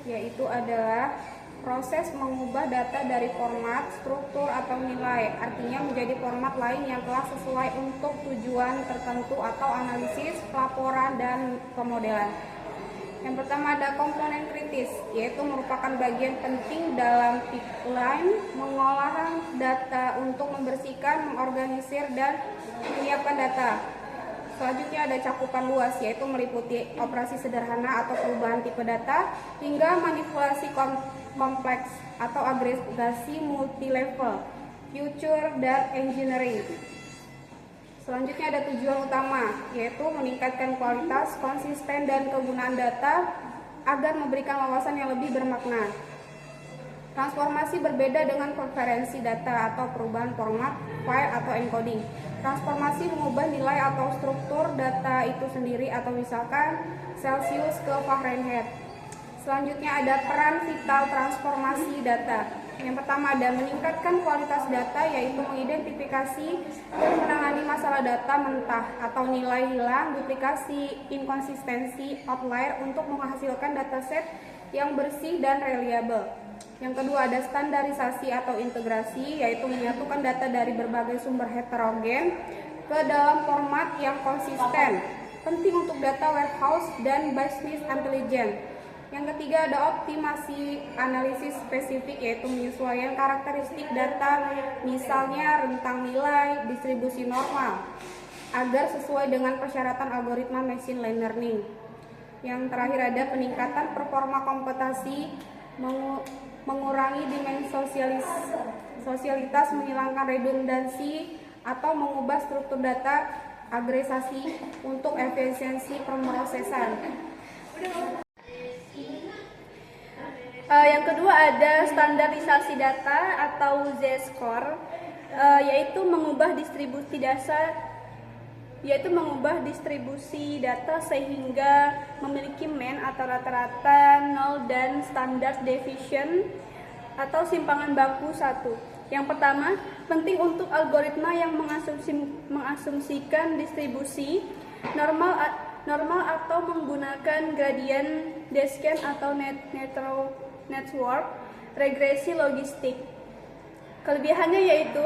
yaitu adalah proses mengubah data dari format, struktur, atau nilai, artinya menjadi format lain yang telah sesuai untuk tujuan tertentu atau analisis, pelaporan, dan pemodelan. Yang pertama ada komponen kritis, yaitu merupakan bagian penting dalam pipeline mengolahan data untuk membersihkan, mengorganisir, dan menyiapkan data. Selanjutnya ada cakupan luas, yaitu meliputi operasi sederhana atau perubahan tipe data hingga manipulasi kompleks atau agregasi multilevel, future dan engineering. Selanjutnya ada tujuan utama, yaitu meningkatkan kualitas, konsisten, dan kegunaan data agar memberikan wawasan yang lebih bermakna. Transformasi berbeda dengan konferensi data atau perubahan format, file, atau encoding. Transformasi mengubah nilai atau struktur data itu sendiri atau misalkan Celsius ke Fahrenheit. Selanjutnya ada peran vital transformasi data. Yang pertama ada meningkatkan kualitas data, yaitu mengidentifikasi dan menangani masalah data mentah atau nilai hilang, duplikasi, inkonsistensi, outlier untuk menghasilkan dataset yang bersih dan reliable. Yang kedua ada standarisasi atau integrasi, yaitu menyatukan data dari berbagai sumber heterogen ke dalam format yang konsisten. Penting untuk data warehouse dan business intelligence. Yang ketiga ada optimasi analisis spesifik, yaitu menyesuaikan karakteristik data, misalnya rentang nilai, distribusi normal, agar sesuai dengan persyaratan algoritma machine learning. Yang terakhir ada peningkatan performa komputasi, mengurangi dimensi sosialitas, menghilangkan redundansi, atau mengubah struktur data agregasi untuk efisiensi pemrosesan. Yang kedua ada standarisasi data atau Z-score, yaitu mengubah distribusi data sehingga memiliki mean atau rata-rata 0 dan standard deviation atau simpangan baku 1. Yang pertama, penting untuk algoritma yang mengasumsikan distribusi normal atau menggunakan gradient descent atau network regresi logistik. Kelebihannya yaitu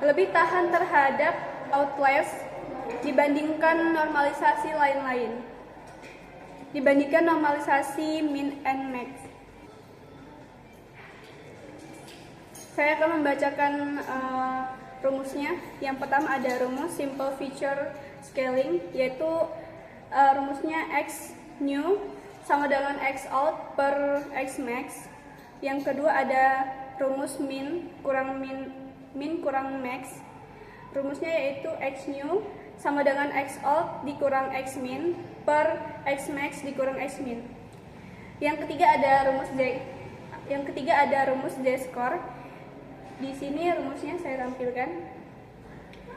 lebih tahan terhadap outliers dibandingkan normalisasi lain-lain, dibandingkan normalisasi min and max. Saya akan membacakan rumusnya. Yang pertama ada rumus simple feature scaling, yaitu rumusnya x new sama dengan x out per x max. Yang kedua ada rumus min kurang max. Rumusnya yaitu x new sama dengan x out dikurang x min per x max dikurang x min. Yang ketiga ada rumus Z-score. Di sini rumusnya saya tampilkan,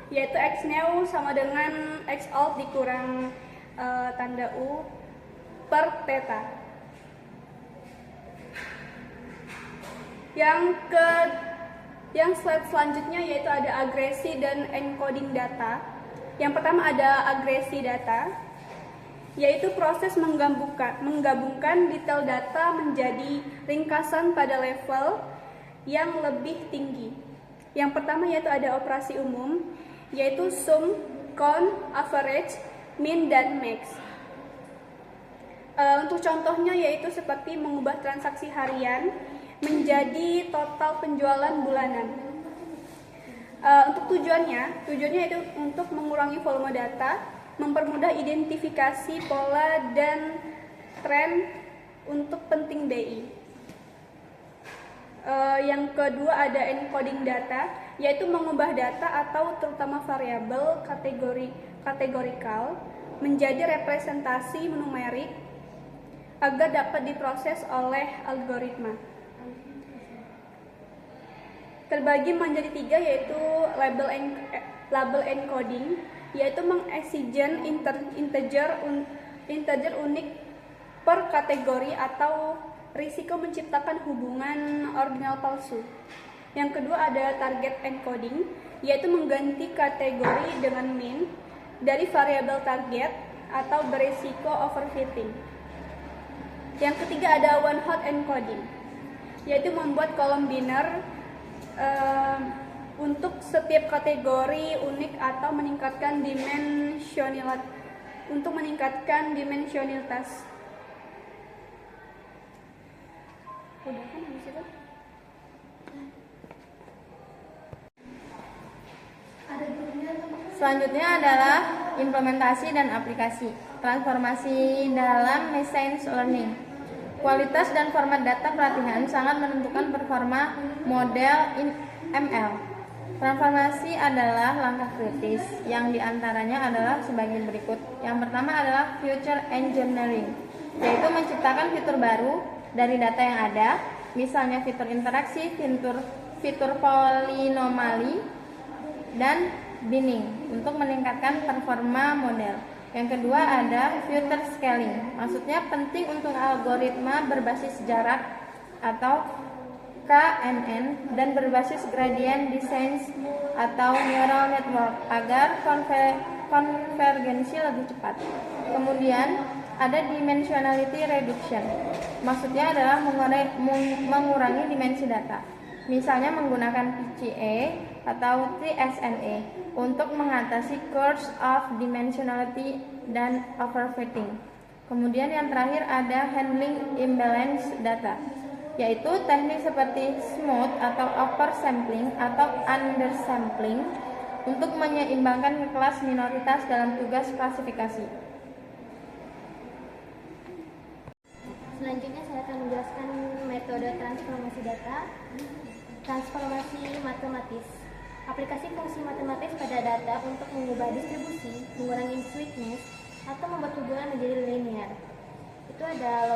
yaitu x new sama dengan x out dikurang tanda U per theta. Yang slide selanjutnya yaitu ada agresi dan encoding data. Yang pertama ada agresi data, yaitu proses menggabungkan detail data menjadi ringkasan pada level yang lebih tinggi. Yang pertama yaitu ada operasi umum, yaitu sum, count, average, min, dan max. Untuk contohnya yaitu seperti mengubah transaksi harian menjadi total penjualan bulanan. Untuk tujuannya itu untuk mengurangi volume data, mempermudah identifikasi pola dan tren untuk penting BI. Yang kedua ada encoding data, yaitu mengubah data atau terutama variabel kategorikal menjadi representasi numerik agar dapat diproses oleh algoritma. Terbagi menjadi 3, yaitu label encoding, yaitu mengexigen integer unik per kategori atau risiko menciptakan hubungan ordinal palsu. Yang kedua ada target encoding, yaitu mengganti kategori dengan min dari variabel target atau berisiko overfitting. Yang ketiga ada one hot encoding, yaitu membuat kolom biner untuk setiap kategori unik atau meningkatkan dimensionalitas. Udah kan habis itu? Selanjutnya adalah implementasi dan aplikasi. Transformasi dalam machine learning. Kualitas dan format data pelatihan sangat menentukan performa model ML. Transformasi adalah langkah kritis yang diantaranya adalah sebagai berikut. Yang pertama adalah future engineering, yaitu menciptakan fitur baru dari data yang ada, misalnya fitur interaksi, fitur polinomali, dan binning untuk meningkatkan performa model. Yang kedua ada future scaling, maksudnya penting untuk algoritma berbasis jarak atau KNN dan berbasis gradient descent atau neural network agar konvergensi lebih cepat. Kemudian ada dimensionality reduction, maksudnya adalah mengurangi dimensi data, misalnya menggunakan PCA atau TSNA untuk mengatasi curse of dimensionality dan overfitting. Kemudian yang terakhir ada handling imbalance data, yaitu teknik seperti smooth atau oversampling atau undersampling untuk menyeimbangkan kelas minoritas dalam tugas klasifikasi. Selanjutnya saya akan menjelaskan metode transformasi data. Transformasi matematis. Aplikasi fungsi matematis pada data untuk mengubah distribusi, mengurangi sweetness, atau membuat hubungan menjadi linear. Itu ada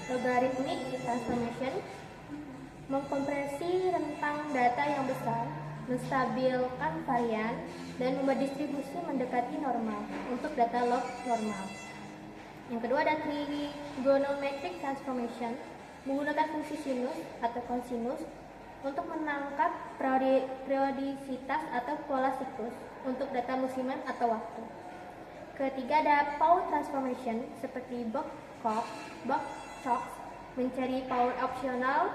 logarithmic transformation, mengkompresi rentang data yang besar, menstabilkan varian, dan membuat distribusi mendekati normal untuk data log normal. Yang kedua ada trigonometric transformation, menggunakan fungsi sinus atau cosinus untuk menangkap periodisitas atau pola siklus untuk data musiman atau waktu. Ketiga ada power transformation seperti Box-Cox, mencari power opsional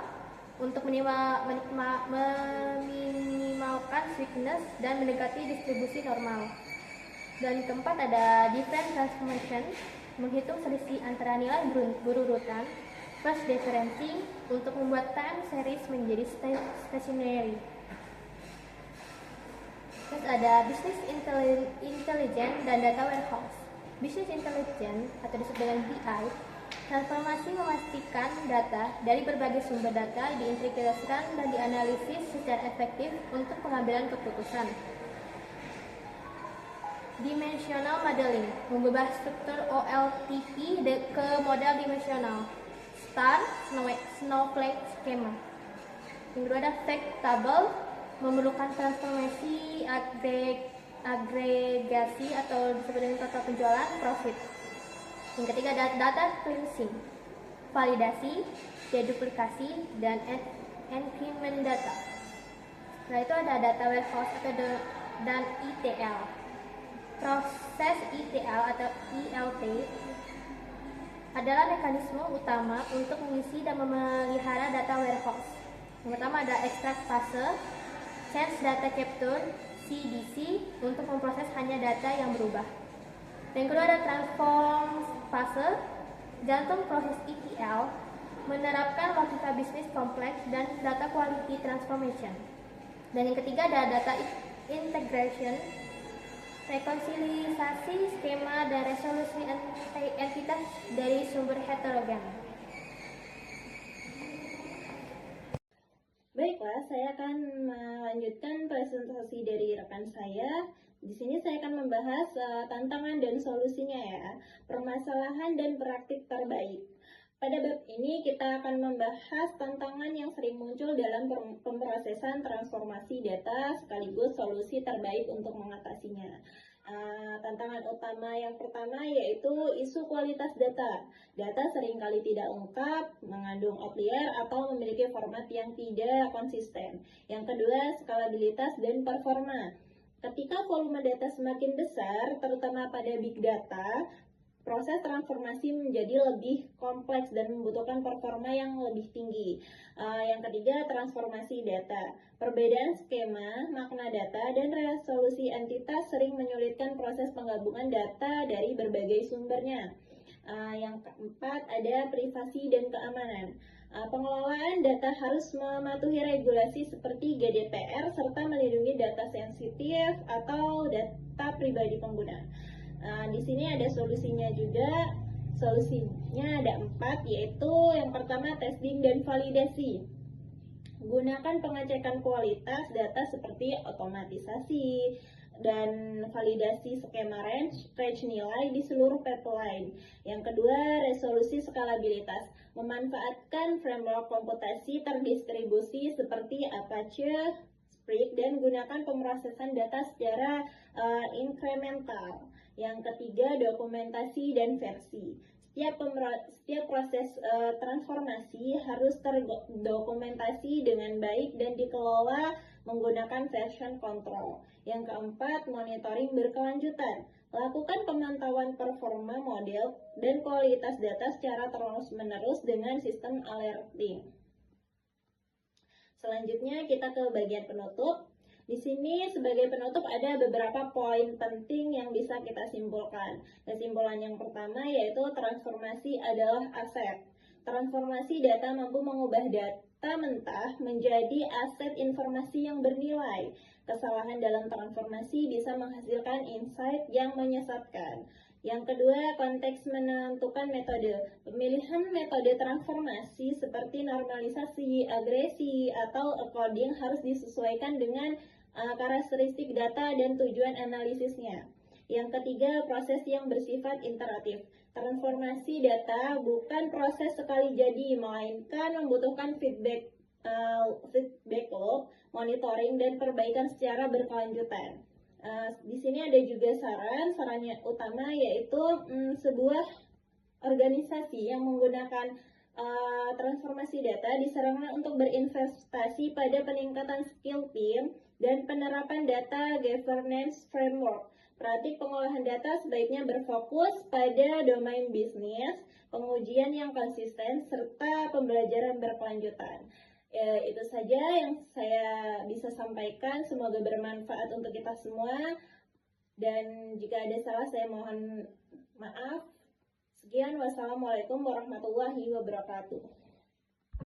untuk meminimalkan sweetness dan mendekati distribusi normal. Dan keempat ada difference transformation, menghitung selisih antara nilai berurutan first differencing untuk membuat time series menjadi stationary. Terus ada business intelligence dan data warehouse. Business intelligence atau disebut dengan BI, transformasi memastikan data dari berbagai sumber data diintegrasikan dan dianalisis secara efektif untuk pengambilan keputusan. Dimensional modeling, mengubah struktur OLTP ke model dimensional. Star snowflake schema. Yang kedua ada fact table, memerlukan transformasi agregasi atau disebut dengan total penjualan profit. Yang ketiga ada data cleansing, validasi, deduplikasi, dan encryption data. Setelah itu ada data warehouse dan ETL. Proses ETL atau ELT adalah mekanisme utama untuk mengisi dan memelihara data warehouse. Yang pertama ada extract fase, change data capture, CDC untuk memproses hanya data yang berubah. Yang kedua ada transform fase, jantung proses ETL, menerapkan logika bisnis kompleks dan data quality transformation. Dan yang ketiga ada data integration, rekonsiliasi skema dan resolusi entitas dari sumber heterogen. Baiklah, saya akan melanjutkan presentasi dari rekan saya. Di sini saya akan membahas tantangan dan solusinya ya, permasalahan dan praktik terbaik. Pada bab ini kita akan membahas tantangan yang sering muncul dalam pemrosesan transformasi data sekaligus solusi terbaik untuk mengatasinya. Tantangan utama yang pertama yaitu isu kualitas data. Data seringkali tidak lengkap, mengandung outlier atau memiliki format yang tidak konsisten. Yang kedua, skalabilitas dan performa. Ketika volume data semakin besar, terutama pada big data, proses transformasi menjadi lebih kompleks dan membutuhkan performa yang lebih tinggi. Yang ketiga, transformasi data. Perbedaan skema, makna data, dan resolusi entitas sering menyulitkan proses penggabungan data dari berbagai sumbernya. Yang keempat, ada privasi dan keamanan. Pengelolaan data harus mematuhi regulasi seperti GDPR serta melindungi data sensitif atau data pribadi pengguna. Di sini ada solusinya juga. Solusinya ada 4, yaitu yang pertama testing dan validasi. Gunakan pengecekan kualitas data seperti otomatisasi dan validasi skema range nilai di seluruh pipeline. Yang kedua, resolusi skalabilitas. Memanfaatkan framework komputasi terdistribusi seperti Apache, Spark, dan gunakan pemrosesan data secara incremental. Yang ketiga, dokumentasi dan versi. Setiap proses transformasi harus terdokumentasi dengan baik dan dikelola menggunakan version control. Yang keempat, monitoring berkelanjutan. Lakukan pemantauan performa model dan kualitas data secara terus-menerus dengan sistem alerting. Selanjutnya kita ke bagian penutup. Di sini sebagai penutup ada beberapa poin penting yang bisa kita simpulkan. Kesimpulan yang pertama yaitu transformasi adalah aset. Transformasi data mampu mengubah data mentah menjadi aset informasi yang bernilai. Kesalahan dalam transformasi bisa menghasilkan insight yang menyesatkan. Yang kedua, konteks menentukan metode. Pemilihan metode transformasi seperti normalisasi, agresi, atau coding harus disesuaikan dengan karakteristik data dan tujuan analisisnya. Yang ketiga, proses yang bersifat iteratif. Transformasi data bukan proses sekali jadi, melainkan membutuhkan feedback loop, monitoring, dan perbaikan secara berkelanjutan. Di sini ada juga sarannya utama yaitu sebuah organisasi yang menggunakan transformasi data disarankan untuk berinvestasi pada peningkatan skill tim dan penerapan data governance framework. Praktik pengolahan data sebaiknya berfokus pada domain bisnis, pengujian yang konsisten, serta pembelajaran berkelanjutan. Itu saja yang saya bisa sampaikan. Semoga bermanfaat untuk kita semua. Dan jika ada salah, saya mohon maaf. Sekian, wassalamualaikum warahmatullahi wabarakatuh.